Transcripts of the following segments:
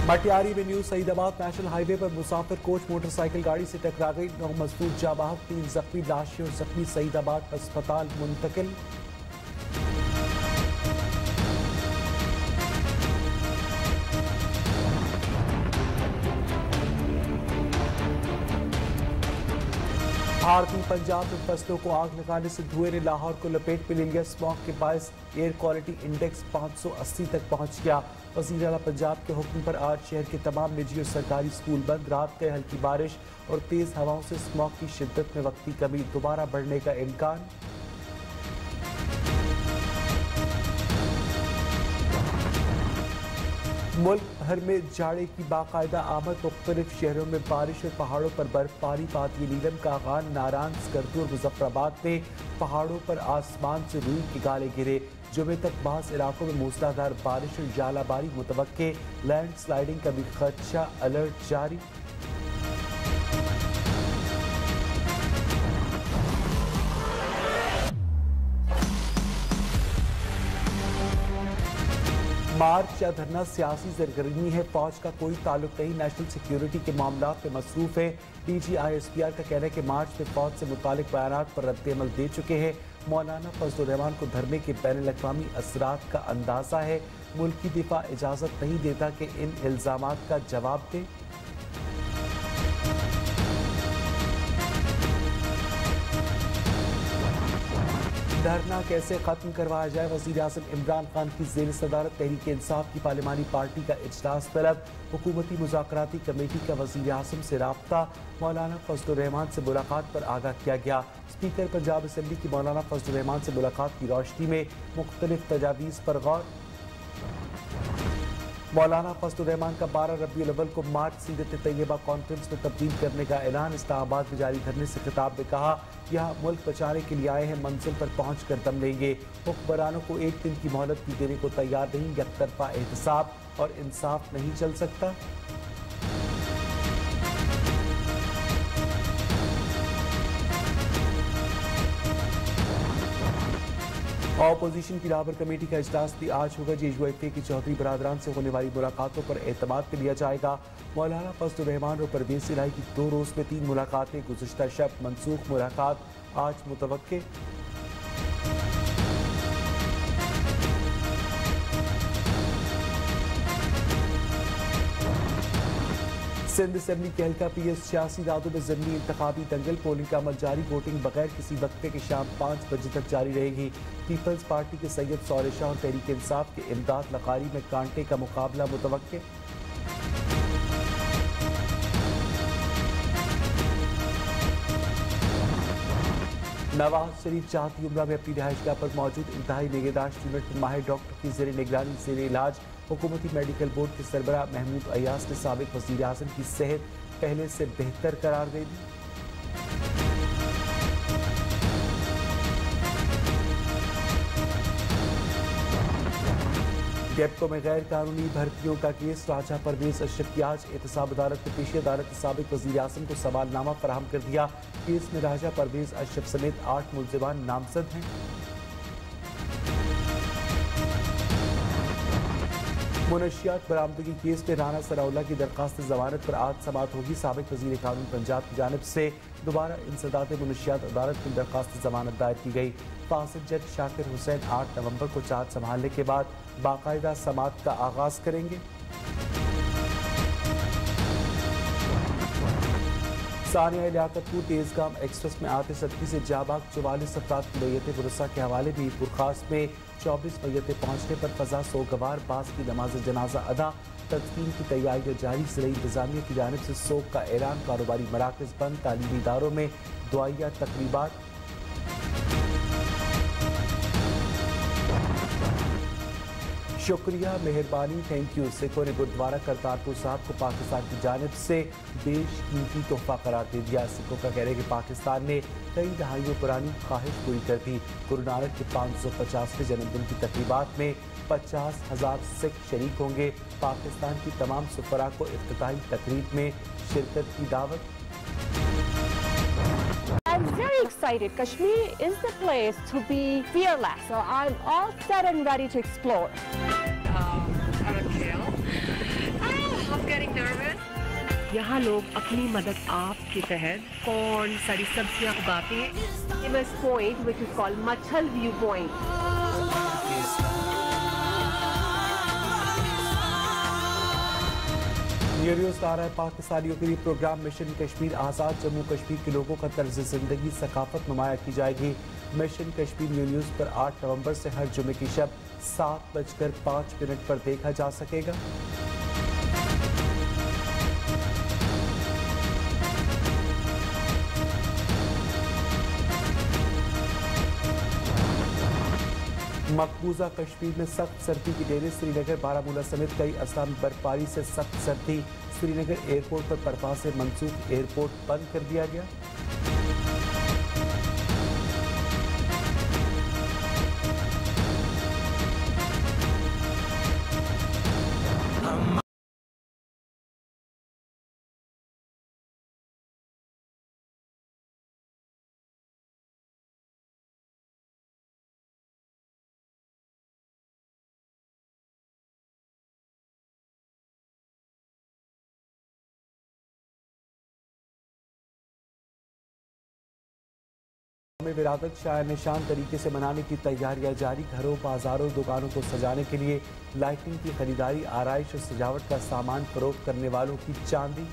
मटियारी में new Saidabad national highway पर मुसाफिर coach motorcycle गाड़ी से टकरा गई। 9 मजदूर जाँ बहक, 3 जख्मी, लाशें और जख्मी सईदाबाद अस्पताल मुंतकिल। भारतीय पंजाब में फसलों को आग लगाने से धुएं ने लाहौर को लपेट में ले लिया। स्मॉग के बायस एयर क्वालिटी इंडेक्स 580 तक पहुंच गया। वज़ीर आला पंजाब के हुक्म पर आज शहर के तमाम निजी और सरकारी स्कूल बंद। रात गए हल्की बारिश और तेज हवाओं से स्मॉग की शिद्दत में वक्ती कमी, दोबारा बढ़ने का इम्कान। मुल्क भर में जाड़े की बाकायदा आमद, मुख्तलिफ शहरों में बारिश और पहाड़ों पर बर्फबारी। पाती नीलम का आगान, नारान, स्कर्दू और मुजफ्फराबाद में पहाड़ों पर आसमान से रूई के गाले गिरे। जुमे तक बाज़ इलाकों में मूसलाधार बारिश और जालाबारी मुतवक्के। लैंड स्लाइडिंग का भी खदशा, अलर्ट जारी। मार्च या धरना सियासी सरगर्मी है, फौज का कोई ताल्लुक नहीं, नेशनल सिक्योरिटी के मामला में मसरूफ है। DGISPR का कहना है कि मार्च में फौज से मुतालिक बयानात पर रद्द-ए-अमल दे चुके हैं। मौलाना फजलुर रहमान को धरने के बैनुल-अक़वामी असरात का अंदाजा है। मुल्की दिफा इजाज़त नहीं देता कि इन इल्ज़ामात का जवाब दे। धरना कैसे खत्म करवाया जाए, वज़ीर आज़म इमरान खान की ज़ेर सदारत तहरीक इंसाफ की पार्लिमानी पार्टी का इजलास तलब। हुकूमती मुज़ाकराती कमेटी का वज़ीर आज़म से राब्ता। मौलाना फजलुर रहमान से मुलाकात पर आगाह किया गया। स्पीकर पंजाब असम्बली की मौलाना फजलुर रहमान से मुलाकात की रोशनी में मुख्तलिफ तजावीज़ पर गौर। मौलाना फजलुर रहमान का 12 रबीउल अव्वल को मार्च सीरत तैयबा कॉन्फ्रेंस में तब्दील करने का ऐलान। इस्लामाबाद में जारी धरने से खिताब में कहा, यहाँ मुल्क बचाने के लिए आए हैं, मंजिल पर पहुँच कर दम लेंगे। हुक्मरानों को एक दिन की मोहलत भी देने को तैयार नहीं। यकतरफा एहतसाब और इंसाफ नहीं चल सकता। ऑपोजिशन की लाबर कमेटी का इजलास भी आज होगा। JUIK की चौधरी बरादरान से होने वाली मुलाकातों पर एतमाद पे लिया जाएगा। मौलाना फजलुर रहमान और परवेज़ इलाही की 2 रोज़ में 3 मुलाकातें, गुज़िश्ता शब मनसूख, मुलाकात आज मुतवक्के। सिंध असेंबली के हल्का PS 86 रातों में ज़मीनी इंतखाबी दंगल। पोलिंग का अमल जारी, वोटिंग बगैर किसी वक्फे के शाम 5 बजे तक जारी रहेगी। पीपल्स पार्टी के सैयद सौर शाह और तहरीक इंसाफ के इमदाद लकारी में कांटे का मुकाबला मुतवक्के। नवाज शरीफ चाहती उम्रा में अपनी रिहाइशगाह पर मौजूद इंतहाई निगहदाश्त यूनिट में माहिर डॉक्टर की ज़ेर निगरानी ज़ेर इलाज। हुकूमती मेडिकल बोर्ड के सरबराह महमूद अयास ने साबिक वज़ीर आज़म की सेहत पहले से बेहतर करार दे दी। गेपको में गैर कानूनी भर्तियों का केस। राजा परवेज अशरफ की आज एहतसाब अदालत में पेशी। अदालत ने साबिक वज़ीर आज़म को सवालनामा फराहम कर दिया। केस में राजा परवेज अशरफ समेत 8 मुल्ज़िमान नामजद हैं। मुनशियात बरामदगी केस में राना सराउल्ला की दरख्वास्त ज़मानत पर आज समाअत होगी। साबिक वज़ीर कानून पंजाब की जानिब से दोबारा इंसदाद मुनशियात अदालत में दरख्वास्त ज़मानत दायर की गई। फासिल जज शाकिर हुसैन 8 नवंबर को चार्ज संभालने के बाद बाकायदा समाअत का आगाज़ करेंगे। सानिया लियाकतपुर तेजगाम एक्सप्रेस में आते सदकी से जाबाग 44 अफराद की मैयतें। बुरसा के हवाले भी पुरखास में 24 मैयतें पहुँचने पर फजा सोगवार। बास की नमाज जनाजा अदा। तदफीन की तैयारियाँ जारी। ज़िला इंतज़ामिया की जानिब से सोग का ऐलान। कारोबारी मराकज़ बंद। तालीमी इदारों में दुआइया तकरीबात। शुक्रिया, मेहरबानी, थैंक यू। सिखों ने गुरुद्वारा करतारपुर साहब को पाकिस्तान की जानिब से बेशकीमती तोहफा करार दे दिया। सिखों का कहना है कि पाकिस्तान ने कई दहाइयों पुरानी ख्वाहिश पूरी कर दी। गुरु नानक के 550वें जन्मदिन की तकरीबात में 50,000 सिख शरीक होंगे। पाकिस्तान की तमाम सुफरा को इफ्तिताही तकरीब में शिरकत की दावत। I'm very excited. Kashmir is the place to be fearless. So I'm all set and ready to explore. Carrot kale. यहाँ लोग अपनी मदद आप के तहत कॉर्न, सारी सब्जियाँ उगाते हैं। famous point which is called Machal View Point. News आ रहा है पाकिस्तानियों के लिए प्रोग्राम मिशन कश्मीर आज़ाद। जम्मू कश्मीर के लोगों का तर्ज ज़िंदगी सकाफत नुमाया की जाएगी। मिशन कश्मीर न्यूज़ पर 8 नवंबर से हर जुमे की शब 7:05 पर देखा जा सकेगा। मकबूजा कश्मीर में सख्त सर्दी की डेरे। श्रीनगर, बारामूला समेत कई अजला में बर्फबारी से सख्त सर्दी। श्रीनगर एयरपोर्ट पर परवाज़ से मनसूख, एयरपोर्ट बंद कर दिया गया। में विरादत शाह निशान तरीके से मनाने की तैयारियां जारी। घरों, बाजारों, दुकानों को सजाने के लिए लाइटिंग की खरीदारी। आराइश और सजावट का सामान फरोख्त करने वालों की चांदी।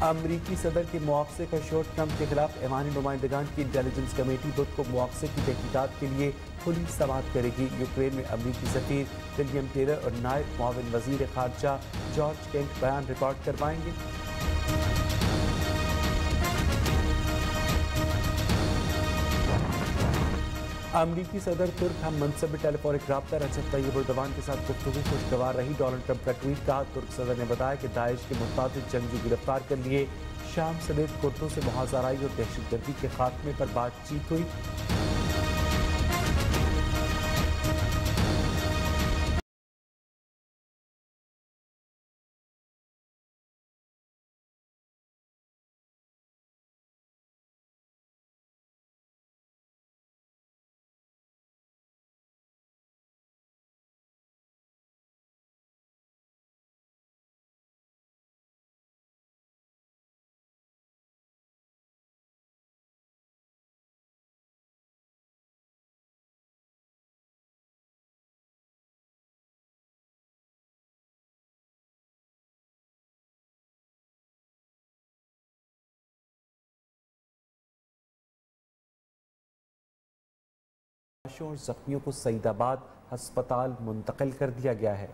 अमरीकी सदर के मुआवजे का शोर। ट्रंप के खिलाफ ऐवानी नुमाइंदगान की इंटेलिजेंस कमेटी बुध को मुआवजे की तहकीकात के लिए खुली समाअत करेगी। यूक्रेन में अमरीकी सफीर विलियम टेलर और नायब मुआविन वजीर खारजा जॉर्ज केंट बयान रिकॉर्ड करवाएंगे। अमरीकी सदर तुर्क हम मनसब में टेलीफोनिक रब्ता रजब तैयब एर्दोगान के साथ गुफ्तगू खुशगवार रही। डोनाल्ड ट्रंप का ट्वीट। कहा, तुर्क सदर ने बताया कि दाइश के मुताबिक जंगजू गिरफ्तार कर लिए। शाम समेत कुर्दों से मुहाजराई और दहशतगर्दी के खात्मे पर बातचीत हुई। और जख्मियों को सईदाबाद अस्पताल मुंतकिल कर दिया गया है।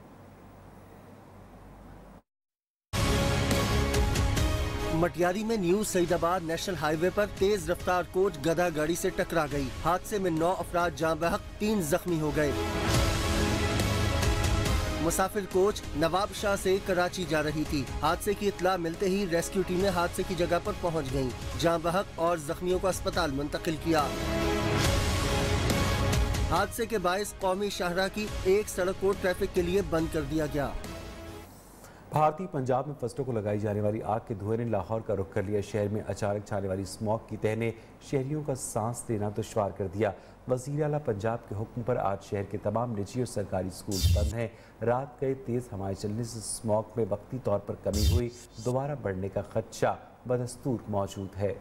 मटियारी में न्यू सईदाबाद नेशनल हाईवे पर तेज रफ्तार कोच गधा गाड़ी से टकरा गई। हादसे में 9 अफराद जान बहक, 3 जख्मी हो गए। मुसाफिर कोच नवाब शाह से कराची जा रही थी। हादसे की इत्तला मिलते ही रेस्क्यू टीमें हादसे की जगह पर पहुंच गईं। जान बहक और जख्मियों को अस्पताल मुंतकिल किया। हादसे के बायस कौमी शाहरा की एक सड़क को ट्रैफिक के लिए बंद कर दिया गया। भारतीय पंजाब में फसलों को लगाई जाने वाली आग के धुएं ने लाहौर का रुख कर लिया। शहर में अचानक छाने वाली स्मॉग की तह ने शहरियों का सांस लेना दुश्वार कर दिया। वज़ीर आला पंजाब के हुक्म पर आज शहर के तमाम निजी और सरकारी स्कूल बंद हैं। रात गए तेज हवाएं चलने से स्मॉग में वक्ती तौर पर कमी हुई, दोबारा बढ़ने का खदशा बदस्तूर मौजूद है।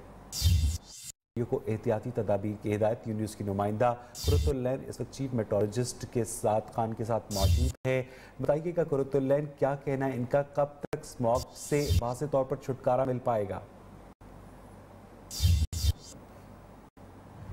को एहतियाती तदाबीर की हिदायत। न्यूज़ की नुमाइंदा कुरतुल्लैन इस वक्त चीफ मेट्रोलॉजिस्ट के साथ खान के साथ मौजूद है। बताइएगा कुरतुल्लैन, क्या कहना है इनका, कब तक स्मॉग से वाज़े तौर पर छुटकारा मिल पाएगा?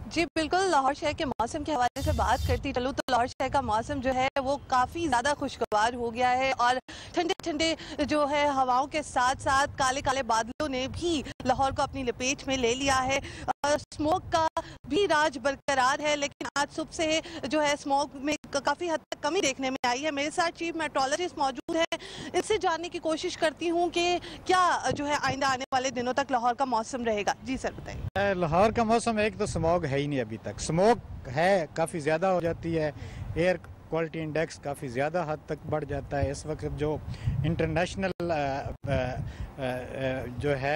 जी बिल्कुल, लाहौर शहर के मौसम के हवाले से बात करती चलूँ तो लाहौर शहर का मौसम जो है वो काफ़ी ज़्यादा खुशगवार हो गया है और ठंडे ठंडे जो है हवाओं के साथ साथ काले काले बादलों ने भी लाहौर को अपनी लपेट में ले लिया है। स्मोक का भी राज बरकरार है, लेकिन आज सुबह से जो है स्मोक में काफ़ी हद तक कमी देखने में आई है। मेरे साथ चीफ मेट्रोलॉजिस्ट मौजूद है, इससे जानने की कोशिश करती हूँ कि क्या जो है आइंदा आने वाले दिनों तक लाहौर का मौसम रहेगा। जी सर बताइए। लाहौर का मौसम एक तो स्मोक है ही नहीं, अभी तक स्मोक है काफ़ी ज़्यादा हो जाती है, एयर क्वालिटी इंडेक्स काफ़ी ज़्यादा हद तक बढ़ जाता है। इस वक्त जो इंटरनेशनल जो है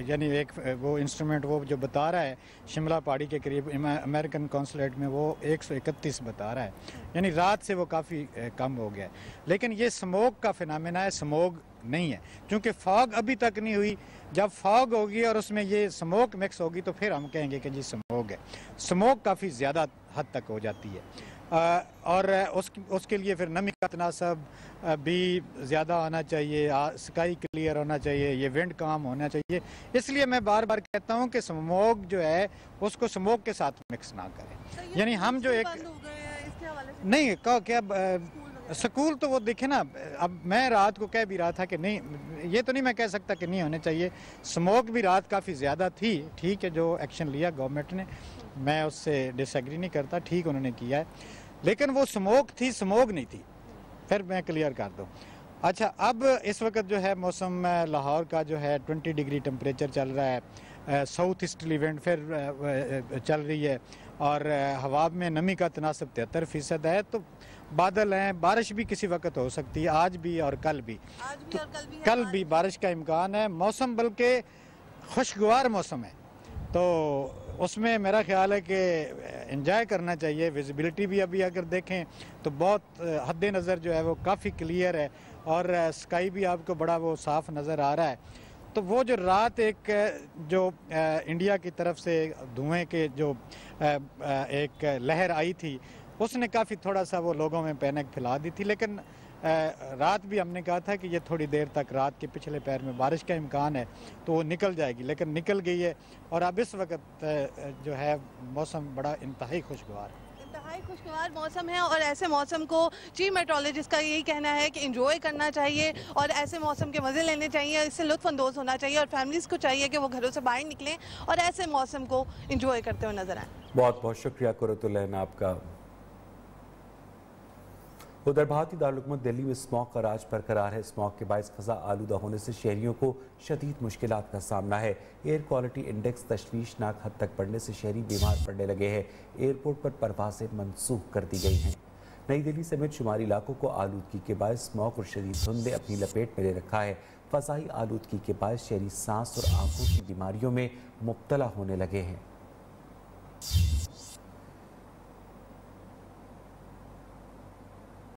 यानी एक वो इंस्ट्रूमेंट वो जो बता रहा है शिमला पहाड़ी के करीब अमेरिकन कौंसलेट में वो 131 बता रहा है, यानी रात से वो काफ़ी कम हो गया है। लेकिन ये स्मोक का फिनोमेना है, स्मोक नहीं है, क्योंकि फॉग अभी तक नहीं हुई। जब फॉग होगी और उसमें ये स्मोक मिक्स होगी तो फिर हम कहेंगे कि जी स्मोक है। स्मोक काफ़ी ज़्यादा हद तक हो जाती है और उसके लिए फिर नमी का तनासब भी ज़्यादा होना चाहिए, स्काई क्लियर होना चाहिए, ये विंड काम होना चाहिए। इसलिए मैं बार बार कहता हूँ कि स्मोक जो है उसको स्मोक के साथ मिक्स ना करें। यानी हम जो एक नहीं क्या स्कूल तो वो देखे ना, अब मैं रात को कह भी रहा था कि नहीं, ये तो नहीं मैं कह सकता कि नहीं होने चाहिए। स्मोक भी रात काफ़ी ज़्यादा थी, ठीक है, जो एक्शन लिया गवर्नमेंट ने, मैं उससे डिसएग्री नहीं करता, ठीक उन्होंने किया है, लेकिन वो स्मोक थी, स्मोक नहीं थी। फिर मैं क्लियर कर दूँ। अच्छा, अब इस वक्त जो है मौसम लाहौर का जो है 20 डिग्री टेम्परेचर चल रहा है, साउथ ईस्टर्ली विंड फिर चल रही है और हवा में नमी का तनासब 73% है। तो बादल हैं, बारिश भी किसी वक्त हो सकती है, आज भी और कल भी। कल भी बारिश का इम्कान है। मौसम बल्कि खुशगवार मौसम है, तो उसमें मेरा ख्याल है कि एंजॉय करना चाहिए। विजिबिलिटी भी अभी अगर देखें तो बहुत हद नज़र जो है वो काफ़ी क्लियर है और स्काई भी आपको बड़ा वो साफ़ नज़र आ रहा है। तो वो जो रात एक जो इंडिया की तरफ से धुएं के जो एक लहर आई थी, उसने काफ़ी थोड़ा सा वो लोगों में पैनिक फैला दी थी। लेकिन रात भी हमने कहा था कि ये थोड़ी देर तक रात के पिछले पैर में बारिश का इम्कान है, तो वो निकल जाएगी, लेकिन निकल गई है। और अब इस वक्त जो है मौसम बड़ा इंतहाई खुशगवार है। इंतहाई खुशगवार मौसम है और ऐसे मौसम को चीफ मेट्रोलॉजिस्ट का यही कहना है कि एंजॉय करना चाहिए और ऐसे मौसम के मज़े लेने चाहिए, इससे लुत्फ़अंदोज़ होना चाहिए और फैमिलीज़ को चाहिए कि वो घरों से बाहर निकलें और ऐसे मौसम को एंजॉय करते हुए नजर आए। बहुत बहुत शुक्रिया कुर्रतुल-ऐन आपका। उधर भारतीय दारुल-हुकूमत दिल्ली में स्मॉग का राज बरकरार है। स्मॉग के बायस फ़ज़ा आलूदा होने से शहरियों को शदीद मुश्किलात का सामना है। एयर क्वालिटी इंडेक्स तशवीशनाक हद तक बढ़ने से शहरी बीमार पड़ने लगे हैं। एयरपोर्ट पर परवाजें मनसूख कर दी गई हैं। नई दिल्ली समेत शुमारी इलाकों को आलूदगी के बायस स्मॉग और शदीद धुंध ने अपनी लपेट में ले रखा है। फ़ज़ाई आलूदगी के बायस शहरी सांस और आंखों की बीमारियों में मुब्तला होने लगे हैं।